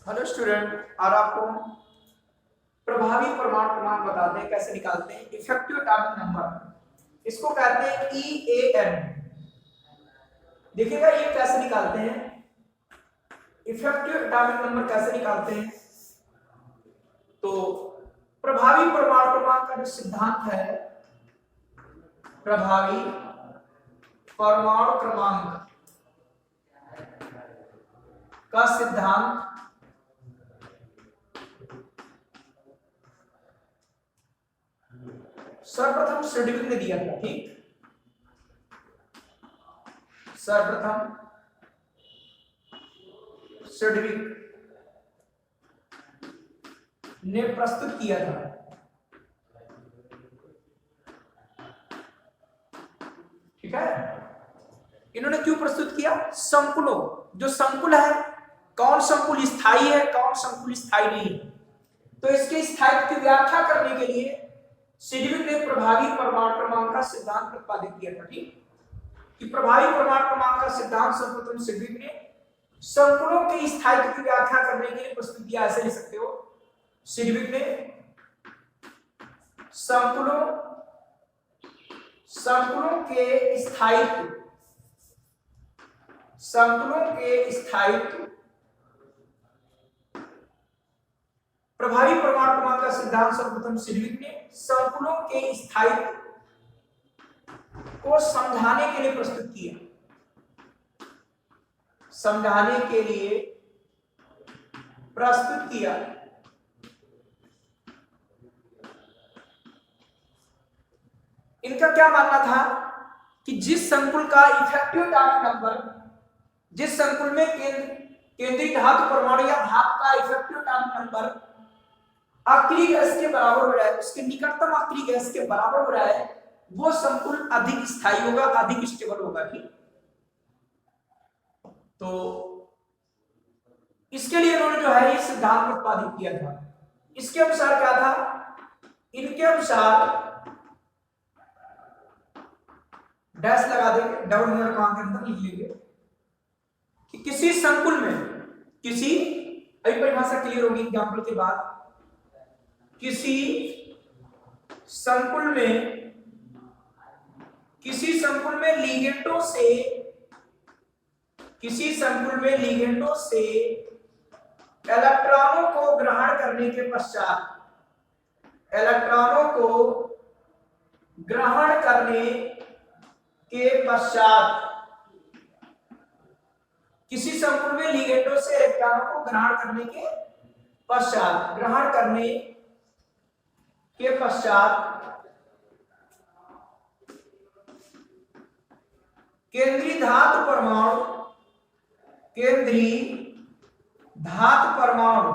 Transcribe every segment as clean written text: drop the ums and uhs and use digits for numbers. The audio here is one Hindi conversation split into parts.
हेलो स्टूडेंट, और आपको प्रभावी परमाणु क्रमांक बताते हैं कैसे निकालते हैं। इफेक्टिव एटॉमिक नंबर इसको कहते हैं EAN। देखिएगा ये कैसे निकालते हैं, इफेक्टिव एटॉमिक नंबर कैसे निकालते हैं। तो प्रभावी परमाणु क्रमांक का जो सिद्धांत है, प्रभावी परमाणु क्रमांक का सिद्धांत सर्वप्रथम सिडविक ने दिया था। ठीक, सर्वप्रथम सिडविक ने प्रस्तुत किया था। ठीक है, इन्होंने क्यों प्रस्तुत किया? संकुलों, जो संकुल है, कौन संकुल स्थायी है, कौन संकुल स्थायी नहीं, तो इसके स्थायित्व की व्याख्या करने के लिए सिडविक ने प्रभावी परमाणु क्रमांक का सिद्धांत प्रतिपादित किया था। ठीक, कि प्रभावी परमाणु क्रमांक का सिद्धांत सर्वप्रथम सिडविक ने संकुलों के स्थायित्व की व्याख्या करने के लिए प्रस्तुत किया। ऐसे लिख सकते हो, सिडविक ने संकुलों के स्थायित्व प्रभावी परमाणु क्रमांक का सिद्धांत सर्वप्रथम सिडविक ने संकुलों के स्थायित्व को समझाने के लिए प्रस्तुत किया। समझाने के लिए प्रस्तुत किया। इनका क्या मानना था कि जिस संकुल का इफेक्टिव एटॉमिक नंबर, जिस संकुल में केंद्रीय धातु परमाणु या धातु का इफेक्टिव एटॉमिक नंबर आखिरी गैस के बराबर हो रहा है, उसके निकटतम आखिरी गैस के बराबर हो रहा है, वो संकुल अधिक स्थायी होगा, अधिक स्टेबल होगा। ठीक, तो इसके लिए इन्होंने जो है ये सिद्धांत प्रतिपादित किया था। इसके अनुसार क्या था? इनके अनुसार डैश लगा देंगे, डबल मिनट का के अंदर लिख लेंगे कि किसी संकुल में, किसी, अभी परिभाषा क्लियर होगी एग्जाम्पल के बाद, किसी संकुल में लिगेंडों से इलेक्ट्रॉनों को ग्रहण करने के पश्चात किसी संकुल में लिगेंडों से इलेक्ट्रॉनों को ग्रहण करने के पश्चात केंद्रीय धातु परमाणु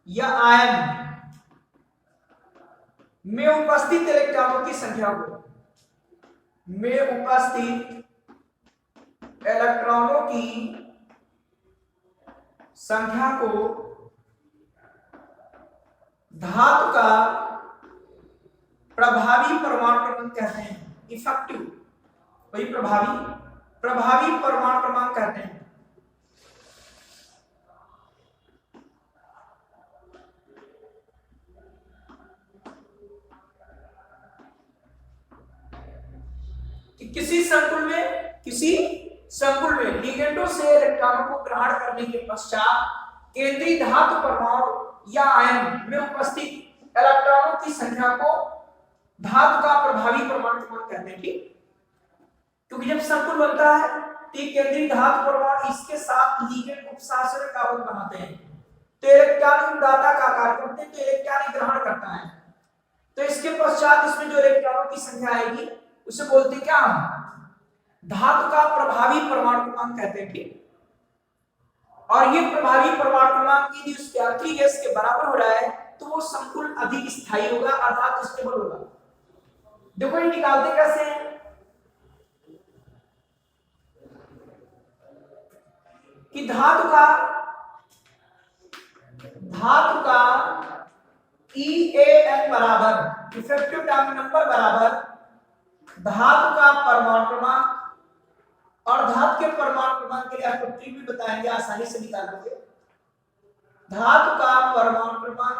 या आयन में उपस्थित इलेक्ट्रॉनों की संख्या को धातु का प्रभावी परमाणु क्रमांक कहते हैं। इफेक्टिव, वही प्रभावी परमाणु क्रमांक कहते हैं। कि किसी संकुल में लिगेंडों से इलेक्ट्रॉनों को ग्रहण करने के पश्चात केंद्रीय धातु परमाणु या आयन में उपस्थित इलेक्ट्रॉनों की संख्या को धातु का प्रभावी परमाणु क्रमांक कहते हैं। ठीक, क्योंकि जब संकुल बनता है तो केंद्रीय धातु परमाणु इसके साथ लिगेंड उपसाचर का बनाते हैं, तो इलेक्ट्रॉन दाता का कार्य करते हैं, तो इलेक्ट्रॉन ग्रहण करता है। तो इसके पश्चात इसमें जो इलेक्ट्रॉनों की संख्या आएगी उसे बोलते हैं क्या? धातु का प्रभावी परमाणु क्रमांक कहते हैं। ठीक, और ये प्रभावी परमाणु क्रमांक यदि उसके आखिरी गैस के बराबर हो रहा है तो वो संकुल अधिक स्थायी होगा, अर्थात स्टेबल होगा। देखो ये निकालते कैसे हैं? कि धातु का EAN बराबर, इफेक्टिव एटॉमिक नंबर बराबर धातु का परमाणु क्रमांक और धातु के परमाणु क्रमांक के लिए आपको ट्रिक भी बताएंगे, आसानी से निकाल लोगे। धातु का परमाणु क्रमांक,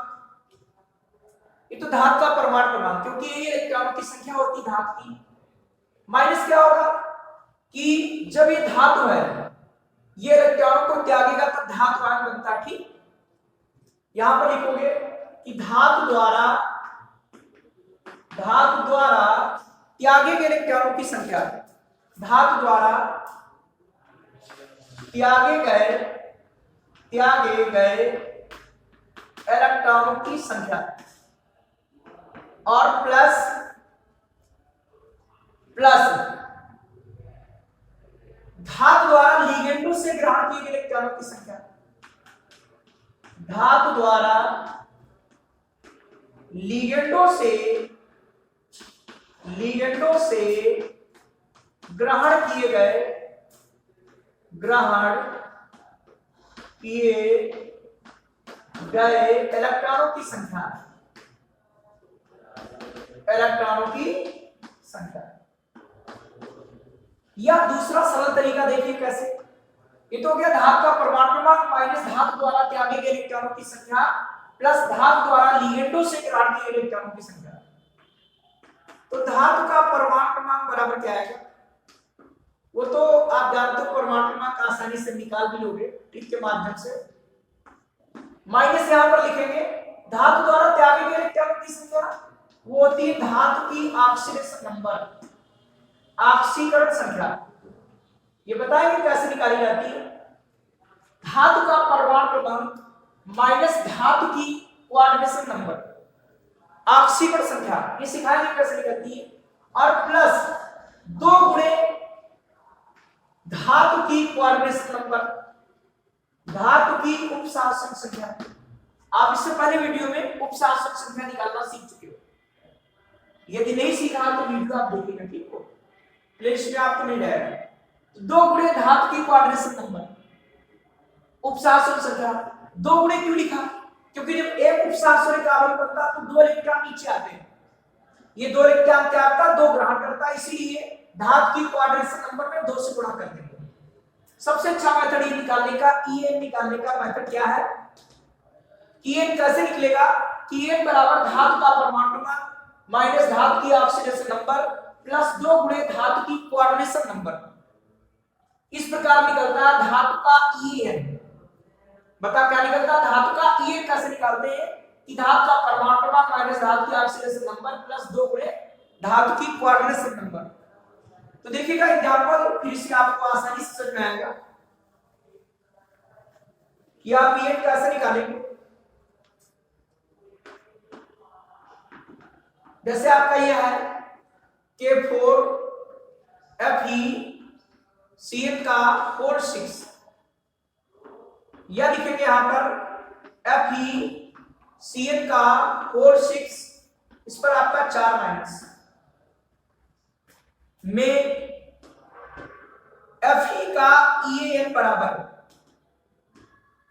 ये तो धातु का परमाणु क्रमांक, क्योंकि ये इलेक्ट्रॉनों की संख्या होती धातु की, माइनस क्या होगा कि जब ये धातु है ये इलेक्ट्रॉनों को त्यागेगा तब धातु आयन बनता है। ठीक, यहां पर लिखोगे कि धातु द्वारा त्यागे गए इलेक्ट्रॉनों की संख्या, धातु द्वारा त्यागे गए इलेक्ट्रॉनों की संख्या और प्लस धातु द्वारा लिगेंडों से ग्रहण किए गए इलेक्ट्रॉनों की संख्या, धातु द्वारा लिगेंडों से ग्रहण किए गए इलेक्ट्रॉनों की संख्या, या दूसरा सरल तरीका देखिए कैसे। ये तो हो गया धातु का परमाणु क्रमांक माइनस धातु द्वारा त्यागे गए इलेक्ट्रॉनों की संख्या प्लस धातु द्वारा लिगेंडों से ग्रहण किए गए इलेक्ट्रॉनों की संख्या। तो धातु का परमाणु क्रमांक बराबर क्या आएगा, वो तो आप जानते हो, परमाणु क्रमांक आसानी से निकाल भी लोगे ट्रिक के माध्यम से। माइनस यहां पर लिखेंगे, धातु द्वारा त्यागे गए इलेक्ट्रॉनों की संख्या वो होती है धातु की ऑक्सीडेशन नंबर, ऑक्सीकरण संख्या। ये बताएंगे कैसे निकाली जाती है। धातु का परमाणु क्रमांक माइनस धातु की कोऑर्डिनेशन नंबर, ऑक्सीकरण संख्या, ये सिखाएंगे कैसे निकलती है, और प्लस 2 गुणे धातु की कोऑर्डिनेशन नंबर, धातु की उपशासन संख्या। आप इससे पहले वीडियो में उपशासन संख्या निकालना सीख चुके हो, यदि नहीं सीखा तो वीडियो आप देखिएगा, ठीक हो, प्लेलिस्ट में आपको मिल जाएगा। 2 गुणे धातु की कोऑर्डिनेशन नंबर, उपशासन संख्या। 2 गुणे क्यों लिखा, क्योंकि जब एक उपशासन कार्बन बनता तो 2 इलेक्ट्रॉन नीचे आते हैं, ये 2 इलेक्ट्रॉन त्यागता 2 ग्रहण करता, इसलिए धातु की कोऑर्डिनेशन नंबर में 2 से गुणा कर देंगे। सबसे अच्छा मेथड ये निकालने का, ईएन निकालने का मेथड क्या है। ईएन कैसे निकलेगा, ईएन बराबर धातु का परमाणु क्रमांक माइनस धातु की ऑक्सीडेशन नंबर प्लस 2 गुणे धातु की कोऑर्डिनेशन नंबर। इस प्रकार निकलता है धातु का ईएन। बता क्या निकलता है धातु का ईएन, कैसे निकालते हैं कि धातु का परमाणु क्रमांक माइनस धातु की ऑक्सीडेशन नंबर प्लस 2 गुणे धातु की कोऑर्डिनेशन नंबर। तो देखिएगा एग्जांपल, फिर से आपको आसानी से समझ में आएगा कि आप ईएन कैसे निकालेंगे। जैसे आपका यह है K4 FeCN का 4 6, या लिखेंगे यहां पर FeCN का 4 6, इस पर आपका 4 माइनस में Fe का EAN बराबर,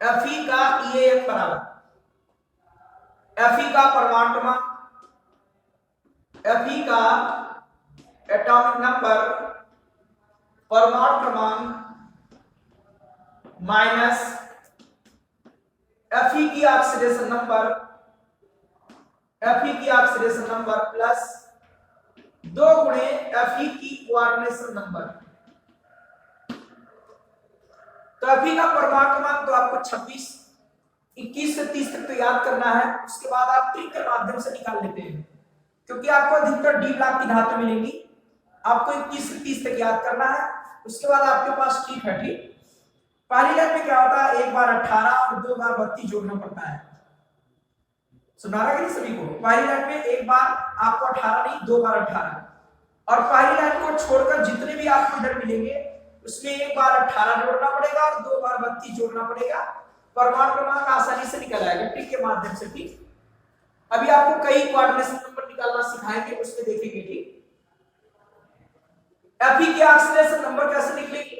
Fe का EAN बराबर, Fe का परमाणु क्रमांक, Fe का एटॉमिक नंबर, परमाणु क्रमांक माइनस Fe की ऑक्सीडेशन नंबर, Fe की ऑक्सीडेशन नंबर प्लस 2 गुणे Fe की कोऑर्डिनेशन नंबर। तो Fe का परमाणु क्रमांक तो आपको 26, 21 से 30 तक तो याद करना है, उसके बाद आप ट्रिक के माध्यम से निकाल लेते हैं, क्योंकि आपको अधिकतर डी ब्लॉक की धातु मिलेंगी। आपको 21 से 30 तक याद करना है, उसके बाद आपके पास ट्रिक है। ठीक, पहली लाइन में क्या होता है, एक बार 18 और 2 बार 32 जोड़ना पड़ता है। सुना रहा कि नहीं सभी को, पहली लाइन में एक बार आपको 18 नहीं 2 बार 18, और पहली लाइन को छोड़कर जितने भी आपको इधर मिलेंगे उसमें एक बार 18 जोड़ना पड़ेगा और 2 बार 32 जोड़ना पड़ेगा। परमाणु क्रमांक आसानी से निकल आएगा ट्रिक के माध्यम से। ठीक, अभी आपको कई कोऑर्डिनेशन नंबर निकालना सिखाएंगे, उसमें देखेंगे। ठीक, Fe की ऑक्सीडेशन नंबर कैसे निकलेगी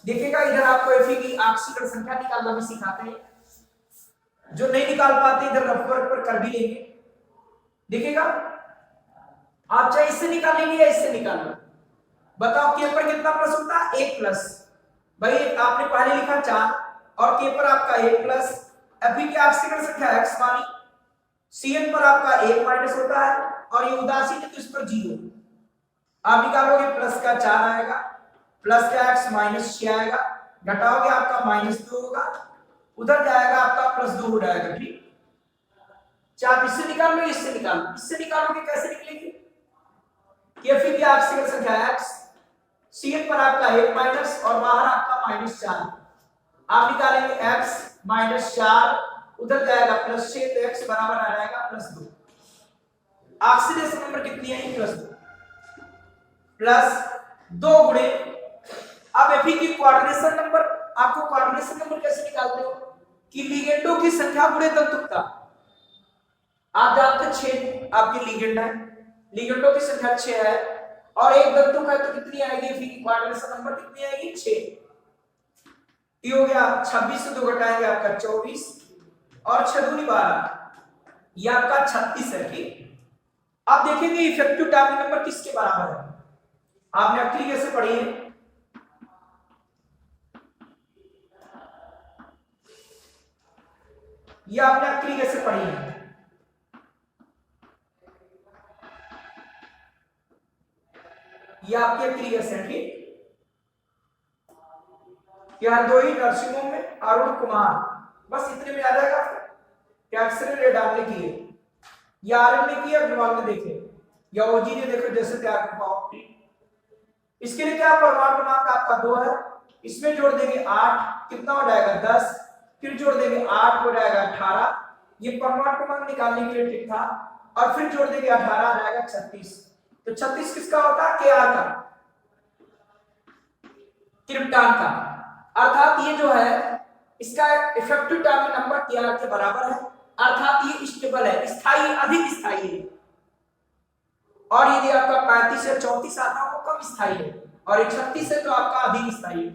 देखिएगा, इधर आपको Fe की ऑक्सीकरण संख्या निकालना भी सिखाते हैं, जो नहीं निकाल पाते इधर रफ वर्क पर कर भी लेंगे। देखिएगा, आप चाहे इससे निकाल लेंगे या इससे निकाल लो, बताओ के पर कितना प्लस होता है? 1 प्लस। भाई आपने पहले लिखा 4 और के पर आपका 1 प्लस, Fe की ऑक्सीजन संख्या x मानी, Cn पर आपका 1 माइनस होता है और ये उदासीन है तो इस पर 0। आप निकालोगे प्लस का 4 आएगा, प्लस का x माइनस 6 आएगा, घटाओगे आपका -2 होगा, उधर जाएगा आपका +2 हो जाएगा। ठीक, चाप इससे निकाल लो, इससे निकाल लो, इससे निकालोगे कैसे निकलेगी? Fe की ऑक्सीजन संख्या x, Cn पर आपका 1 माइनस और बाहर आपका -4, आप निकालेंगे x -4, उधर जाएगा +6 तो x बराबर आ जाएगा +2। ऑक्सीडेशन नंबर कितनी है? +2 +2 गुणे, अब Fe की कोऑर्डिनेशन नंबर, आपको कोऑर्डिनेशन नंबर कैसे निकालते हो कि लिगेंडों की संख्या गुणे तंतुकता। आप जानते हैं 6 आपकी लिगेंड है, लिगेंडों की संख्या 6 है और एक तंतुक है तो कितनी आएगी? Fe की कोऑर्डिनेशन नंबर कितनी आएगी? 6। ये हो गया 26 से 2 घटाएंगे आपका 24 और 6 दूनी 12, ये आपका 36 है। ठीक, अब देखेंगे इफेक्टिव टाइमिंग नंबर किसके बराबर है। आपने अक्ली कैसे पढ़ी है? ये आपने अक्ली कैसे पढ़ी है? ये आपकी अक्ली कैसे है? ठीक, हरदोई नर्सिंग होम में अरुण कुमार, बस इतने में आ जाएगा। क्या एक्सरे ले डालने की है, या आरएन ने किया, अग्रवाल ने देखे, या ओजी ने देखो, जैसे तैयार कर पाओ। इसके लिए क्या परमाणु क्रमांक आपका 2 है, इसमें जोड़ देंगे 8, कितना हो जाएगा? 10, फिर जोड़ देंगे 8 हो जाएगा 18, ये परमाणु क्रमांक निकालने के लिए ठीक था, और फिर जोड़ देंगे 18 आ जाएगा 36। तो 36 किसका होता है? Kr का, क्रिप्टॉन का। अर्थात ये जो है इसका इफेक्टिव टाइमिंग नंबर Kr के बराबर है, अर्थात ये स्टेबल है, स्थायी, अधिक स्थायी है। और यदि आपका 35 या 34 आता है वो कम स्थायी है, और 36 है तो आपका अधिक स्थायी है।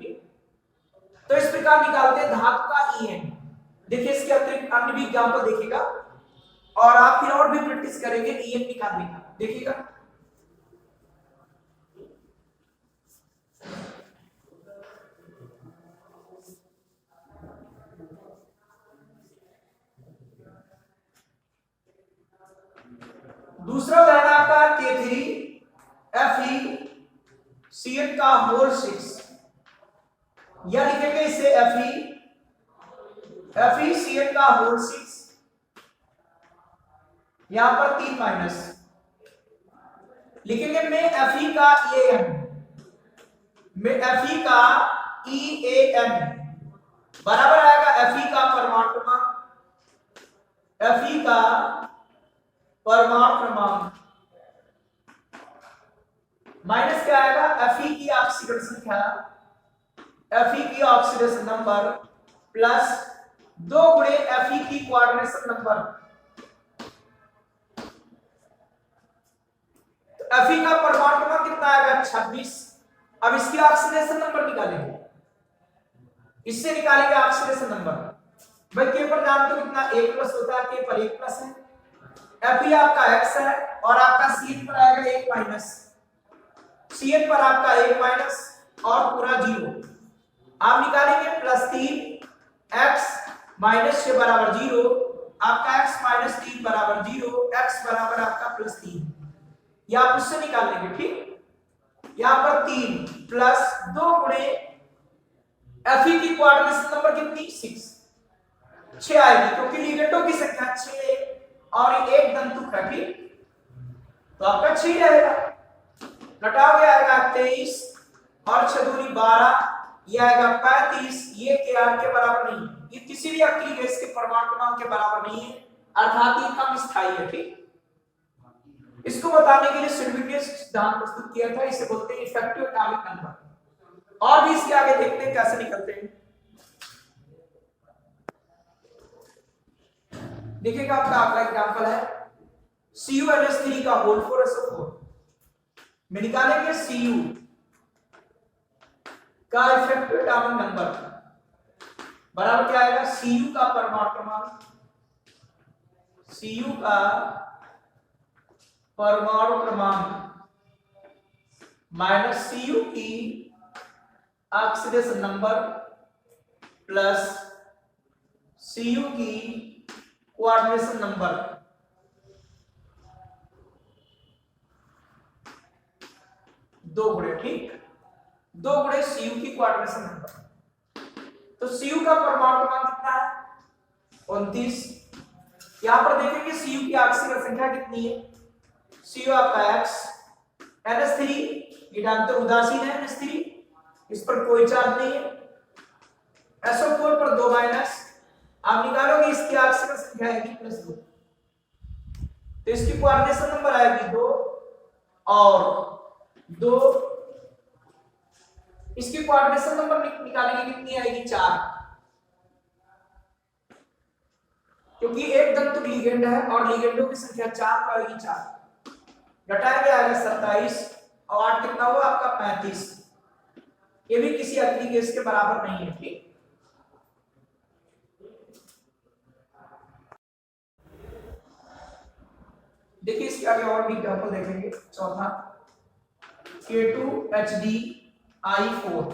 तो इस प्रकार निकालते हैं धातु का En। देखिए इसके अतिरिक्त अन्य भी एग्जांपल देखिएगा और आप फिर और भी प्रैक्टिस करेंगे En निकालने का। देखिएगा दूसरा उदाहरण आपका K3FeCN का होल 6, या लिखेंगे इसे FeCN का होल 6, यहां पर 3 माइनस लिखेंगे में Fe का EAN, में Fe का EAN बराबर आएगा Fe का परमाणु क्रमांक, Fe का परमाणु क्रमांक माइनस क्या आएगा? Fe की ऑक्सीडेशन संख्या, Fe की ऑक्सीडेशन नंबर प्लस 2 गुणे Fe की कोऑर्डिनेशन नंबर। तो Fe का परमाणु क्रमांक कितना आएगा? 26। अब इसकी ऑक्सीडेशन नंबर निकालेंगे, इससे निकालेंगे ऑक्सीडेशन नंबर। भाई के पर जानते हो कितना? 1 प्लस होता है, के पर 1 प्लस है, Fe आपका x है और आपका Cn पर आएगा 1 माइनस, Cn पर आपका 1 माइनस और पूरा 0। आप निकालेंगे +3 x माइनस 6 बराबर 0, आपका x माइनस 3 बराबर 0, x बराबर आपका +3, ये आप उससे निकाल लेंगे। ठीक, यहां पर 3 प्लस 2 गुणे Fe की कोऑर्डिनेशन नंबर कितनी? 6 आएगी, क्योंकि लिगेंडों की संख्या 6 और एक तंतुक है। ठीक, तो आपका 6 रहेगा, घटाओगे आएगा 23 और 6 दूनी 12, ये आएगा 35, ये Kr के बराबर नहीं, ये किसी भी अक्ली गैस के परमाणु क्रमांक के बराबर नहीं है, अर्थात ये कम स्थायी है। ठीक, इसको बताने के लिए सिडविक ने सिद्धांत प्रस्तुत किया था, इसे बोलते हैं इफेक्टिव एटॉमिक नंबर। और भी इसके आगे देखते हैं कैसे निकलते हैं। देखिएगा आपका अगला एग्जांपल है CuNH3 का होल 4SO4 में निकालेंगे Cu का इफेक्टिव एटॉमिक नंबर बराबर क्या आएगा? Cu का परमाणु क्रमांक, Cu का परमाणु क्रमांक माइनस Cu की ऑक्सीडेशन नंबर प्लस Cu की कोऑर्डिनेशन नंबर। दो गुणे, ठीक, दो गुणे Cu की कोऑर्डिनेशन नंबर। तो Cu का परमाणु क्रमांक कितना है? 29। यहां पर देखेंगे Cu की ऑक्सीजन संख्या कितनी है? Cu आपका X, NH3 ये डालते उदासीन है, NH3 इस पर कोई चार्ज नहीं है। SO4 पर 2 माइनस, आप निकालोगे इसकी ऑक्सीजन संख्या आएगी +2, तो इसकी कोऑर्डिनेशन नंबर आएगी 2 और 2, इसकी कोऑर्डिनेशन नंबर निकालेंगे कितनी आएगी? 4, क्योंकि एक दंतुक लिगेंड है और लिगेंडों की संख्या 4 तो आएगी 4, घटाएंगे आएगा 27 और 8 कितना हुआ आपका? 35। ये भी किसी अगली केस के बराबर नहीं है, ठीक। देखिए इसके आगे और भी एग्जांपल देखेंगे। चौथा K2HdI4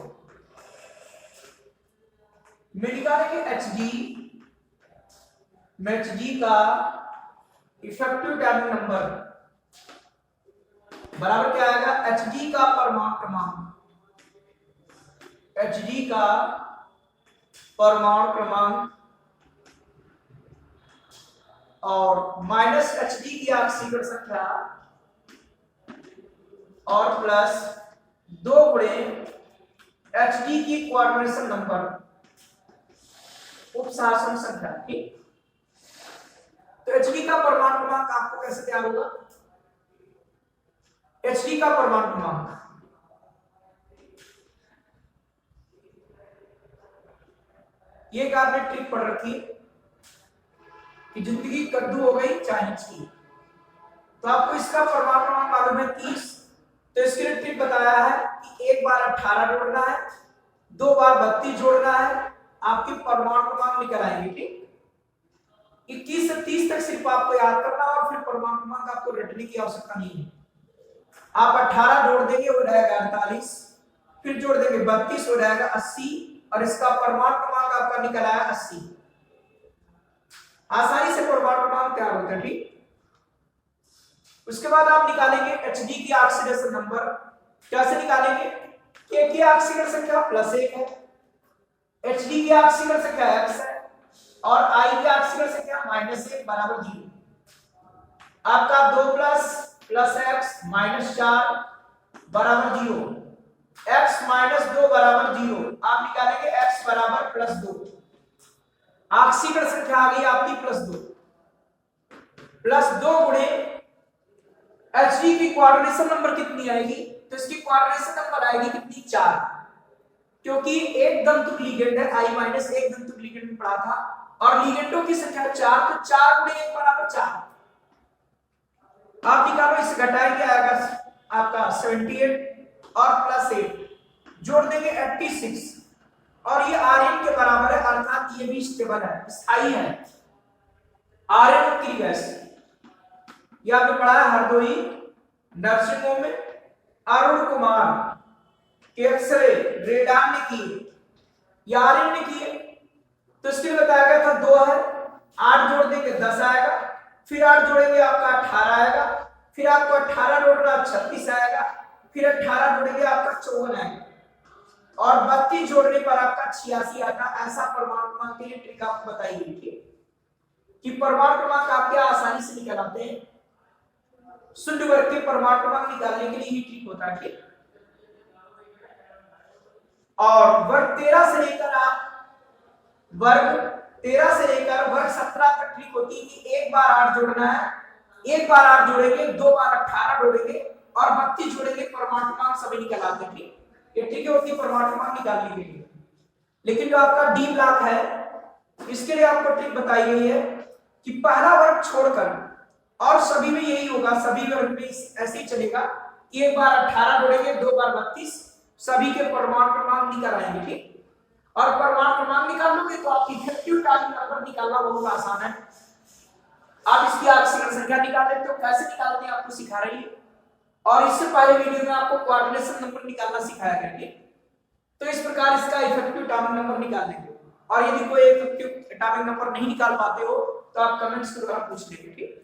में निकालेंगे Hg का इफेक्टिव डायनेमिक नंबर बराबर क्या आएगा? Hg का परमाणु क्रमांक, Hg का परमाणु क्रमांक और माइनस Hg की ऑक्सीजन संख्या और प्लस 2 गुणे Hg की कोऑर्डिनेशन नंबर उपशासन संख्या, ठीक। तो Hg का परमाणु क्रमांक आपको कैसे तैयार होगा? Hg का परमाणु क्रमांक ये एक आपने ट्रिक पढ़ रखी है कि जिंदगी कद्दू हो गई चाइनीज की, तो आपको इसका परमाणु क्रमांक मालूम है 30, तो इसके लिए ट्रिक बताया है कि एक बार 18 जोड़ना है, 2 बार 32 जोड़ना है, आपके परमाणु क्रमांक निकल आएंगे, ठीक। 21 से 30 तक सिर्फ आपको याद करना और फिर परमाणु क्रमांक आपको रटने की आवश्यकता नहीं है। आप 18 जोड़ देंगे हो जाएगा 48, फिर जोड़ देंगे 32 हो जाएगा 80 और इसका परमाणु क्रमांक आपका निकल आया 80। आसानी से परमाणु क्रमांक तैयार होता है, ठीक। उसके बाद आप निकालेंगे Hg की ऑक्सीडेशन नंबर। कैसे निकालेंगे? K की ऑक्सीजन संख्या +1 है, Hg की ऑक्सीजन संख्या x है और I की ऑक्सीजन संख्या -1 बराबर 0। आपका 2 प्लस x -4 बराबर 0, x -2 बराबर 0। आप निकालेंगे x बराबर +2, ऑक्सीजन संख्या आ गई आपकी +2, +2 गुणे Hg की कोऑर्डिनेशन नंबर कितनी आएगी? तो इसकी कोऑर्डिनेशन नंबर आएगी कितनी? 4, क्योंकि एक दंतुक लिगेंड है, I- एक दंतुक लिगेंड में पढ़ा था और लिगेंडों की संख्या 4, तो 4 गुणे 1 बराबर 4। आप निकालो, इसे घटाएंगे आएगा आपका 78 और +8 जोड़ देंगे 86 और ये Rn के बराबर है, अर्थात ये भी स्टेबल है, स्थायी है। Rn की गैस ये आपने पढ़ा है हरदोई नर्सिंग होम में, अरुण कुमार के एक्सरे रेडान ने किए या Rn ने किए, तो इसके लिए बताया गया था 2 है, 8 जोड़ देंगे 10 आएगा, फिर 8 जोड़ेंगे आपका 18 आएगा, फिर आपको 18 जोड़ना 36 आएगा, फिर 18 जोड़ेंगे आपका 54 आएगा और 32 जोड़ने पर आपका 86 आएगा। ऐसा परमाणु क्रमांक के लिए ट्रिक आपको बताई गई थी कि परमाणु क्रमांक आपके आसानी से निकल आते हैं। शून्य वर्ग के परमाणु क्रमांक निकालने के लिए ही ट्रिक होता है। और वर्ग 13 से लेकर वर्ग 17 तक ट्रिक होती है कि एक बार 8 जोड़ना है, एक बार 8 जोड़ेंगे, 2 बार 18 जोड़ेंगे और 32 जोड़ेंगे, परमाणु क्रमांक सभी निकल आते हैं। ये ट्रिक होती है परमाणु क्रमांक निकालने के लिए। लेकिन जो आपका डी ब्लॉक है, इसके लिए आपको ट्रिक बताई गई है कि पहला वर्ग छोड़कर और सभी में यही होगा, सभी वर्ग में ऐसे ही चलेगा कि एक बार 18 जोड़ेंगे, 2 बार 32, सभी के परमाणु क्रमांक निकल आएंगे, ठीक। और परमाणु क्रमांक निकाल लोगे तो आप इफेक्टिव डायनेमिक नंबर निकालना बहुत आसान है। आप इसकी ऑक्सीजन संख्या निकाल लेते हो, कैसे निकालते हैं आपको सिखा रही है। और इससे पहले वीडियो में आपको कोऑर्डिनेशन नंबर निकालना सिखाया गया। ठीक, तो इस प्रकार इसका इफेक्टिव एटॉमिक नंबर निकालने के, और यदि कोई इफेक्टिव एटॉमिक नंबर नहीं निकाल पाते हो तो आप कमेंट्स के द्वारा पूछ लेंगे। ठीक।